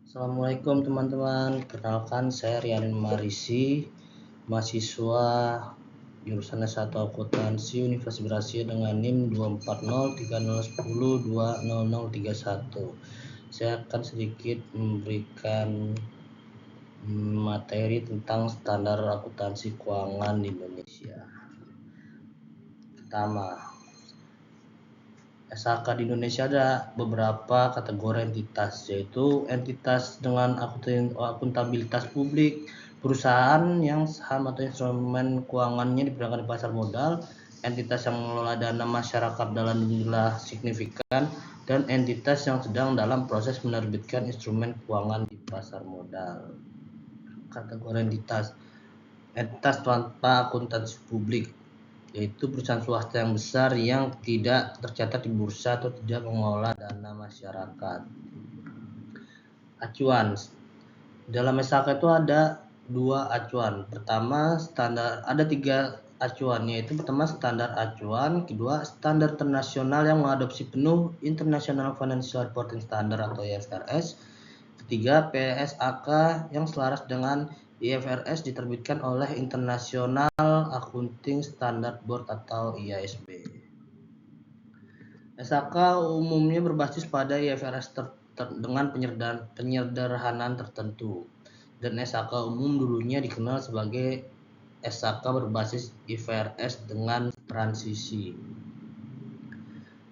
Assalamualaikum teman-teman, perkenalkan saya Rian Marisi, mahasiswa jurusan S1 Akuntansi Universitas Brasil dengan NIM 2403010200031. Saya akan sedikit memberikan materi tentang standar akuntansi keuangan di Indonesia. Pertama, SAK di Indonesia ada beberapa kategori entitas, yaitu entitas dengan akuntabilitas publik, perusahaan yang saham atau instrumen keuangannya diperdagangkan di pasar modal, entitas yang mengelola dana masyarakat dalam jumlah signifikan, dan entitas yang sedang dalam proses menerbitkan instrumen keuangan di pasar modal. Kategori entitas tanpa akuntansi publik, yaitu perusahaan swasta yang besar yang tidak tercatat di bursa atau tidak mengelola dana masyarakat. Acuan dalam SAK itu ada dua acuan. Pertama, ada tiga acuan, yaitu pertama standar acuan, kedua standar internasional yang mengadopsi penuh International Financial Reporting Standard atau IFRS, ketiga PSAK yang selaras dengan IFRS diterbitkan oleh International Accounting Standard Board atau IASB. SAK umumnya berbasis pada IFRS dengan penyederhanaan tertentu, dan SAK umum dulunya dikenal sebagai SAK berbasis IFRS dengan transisi.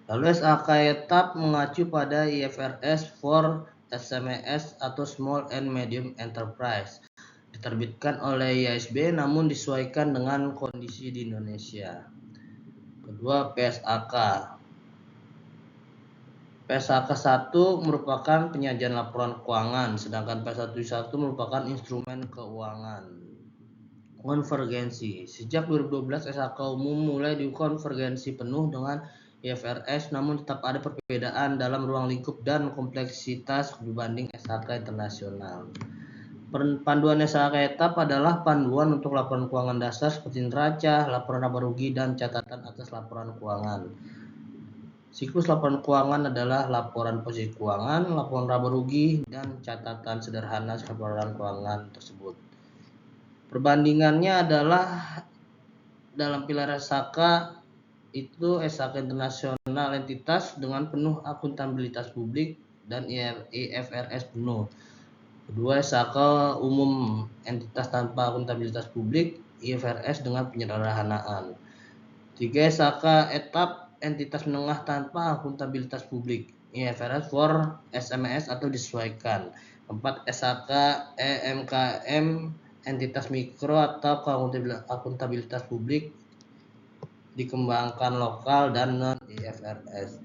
Lalu SAK etap mengacu pada IFRS for SMEs atau Small and Medium Enterprise, diterbitkan oleh IASB namun disesuaikan dengan kondisi di Indonesia. Kedua, PSAK. PSAK 1 merupakan penyajian laporan keuangan, sedangkan PS1 merupakan instrumen keuangan. Konvergensi. Sejak 2012 SAK umum mulai dikonvergensi penuh dengan IFRS, namun tetap ada perbedaan dalam ruang lingkup dan kompleksitas dibanding SAK internasional. Panduan SAK etap adalah panduan untuk laporan keuangan dasar seperti neraca, laporan laba rugi, dan catatan atas laporan keuangan. Siklus laporan keuangan adalah laporan posisi keuangan, laporan laba rugi, dan catatan sederhana laporan keuangan tersebut. Perbandingannya adalah dalam pilar SAK itu SAK internasional entitas dengan penuh akuntabilitas publik dan IFRS penuh. Kedua, SAK umum entitas tanpa akuntabilitas publik, IFRS dengan penyederhanaan. Tiga, SAK etap entitas menengah tanpa akuntabilitas publik, IFRS for SMEs atau disesuaikan. Keempat, SAK EMKM entitas mikro atau akuntabilitas publik, dikembangkan lokal dan non IFRS.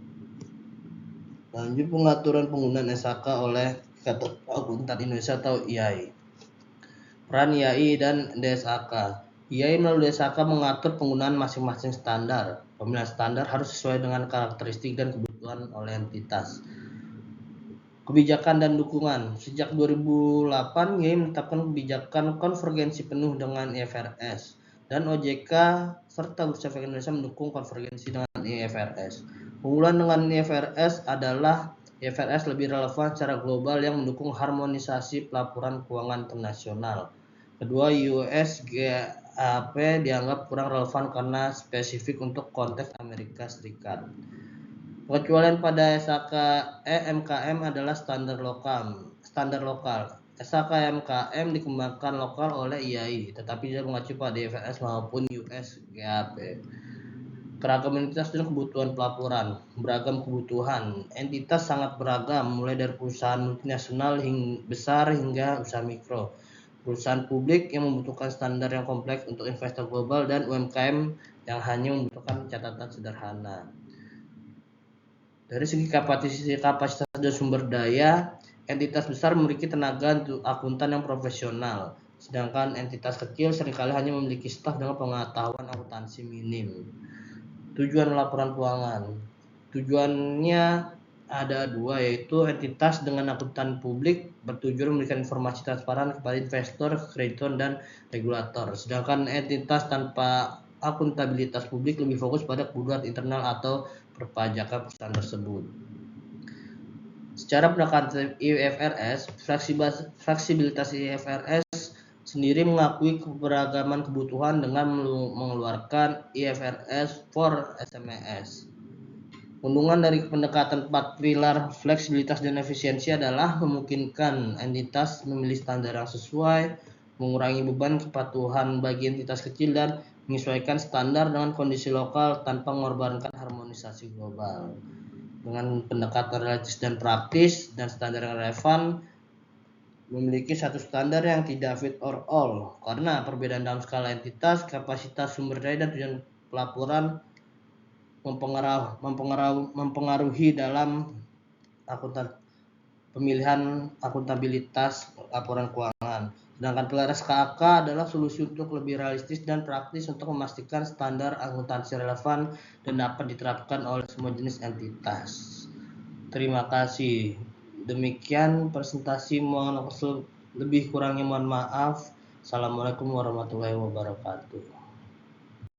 Lanjut, pengaturan penggunaan SAK oleh Ikatan Akuntan Indonesia atau IAI. Peran IAI dan DSAK. IAI melalui DSAK mengatur penggunaan masing-masing standar. Pemilihan standar harus sesuai dengan karakteristik dan kebutuhan oleh entitas. Kebijakan dan dukungan. Sejak 2008, IAI menetapkan kebijakan konvergensi penuh dengan IFRS, dan OJK serta Bursa Efek Indonesia mendukung konvergensi dengan IFRS. Keunggulan dengan IFRS adalah IFRS lebih relevan secara global yang mendukung harmonisasi pelaporan keuangan internasional. Kedua, US GAAP dianggap kurang relevan karena spesifik untuk konteks Amerika Serikat. Pengecualian pada SAK EMKM adalah standar lokal. SAK EMKM dikembangkan lokal oleh IAI, tetapi tidak mengacu pada IFRS maupun US GAAP. Keragaman entitas dan kebutuhan pelaporan. Beragam kebutuhan. Entitas sangat beragam, mulai dari perusahaan multinasional besar hingga usaha mikro. Perusahaan publik yang membutuhkan standar yang kompleks untuk investor global, dan UMKM yang hanya membutuhkan catatan sederhana. Dari segi kapasitas dan sumber daya, entitas besar memiliki tenaga akuntan yang profesional, sedangkan entitas kecil seringkali hanya memiliki staf dengan pengetahuan akuntansi minim. Tujuan laporan keuangan. Tujuannya ada dua, yaitu entitas dengan akuntan publik bertujuan memberikan informasi transparan kepada investor, kreditor, dan regulator. Sedangkan entitas tanpa akuntabilitas publik lebih fokus pada kebutuhan internal atau perpajakan perusahaan tersebut. Secara pendekatan IFRS, fleksibilitas IFRS sendiri mengakui keberagaman kebutuhan dengan mengeluarkan IFRS for SMEs. Keuntungan dari pendekatan 4 pilar fleksibilitas dan efisiensi adalah memungkinkan entitas memilih standar yang sesuai, mengurangi beban kepatuhan bagi entitas kecil, dan menyesuaikan standar dengan kondisi lokal tanpa mengorbankan harmonisasi global. Dengan pendekatan realistis dan praktis dan standar yang relevan, memiliki satu standar yang tidak fit or all karena perbedaan dalam skala entitas, kapasitas sumber daya, dan tujuan pelaporan mempengaruhi dalam pemilihan akuntabilitas laporan keuangan. Sedangkan pilar SKAK adalah solusi untuk lebih realistis dan praktis untuk memastikan standar akuntansi relevan dan dapat diterapkan oleh semua jenis entitas. Terima kasih. Demikian presentasi, mohon lebih kurangnya mohon maaf. Assalamualaikum warahmatullahi wabarakatuh.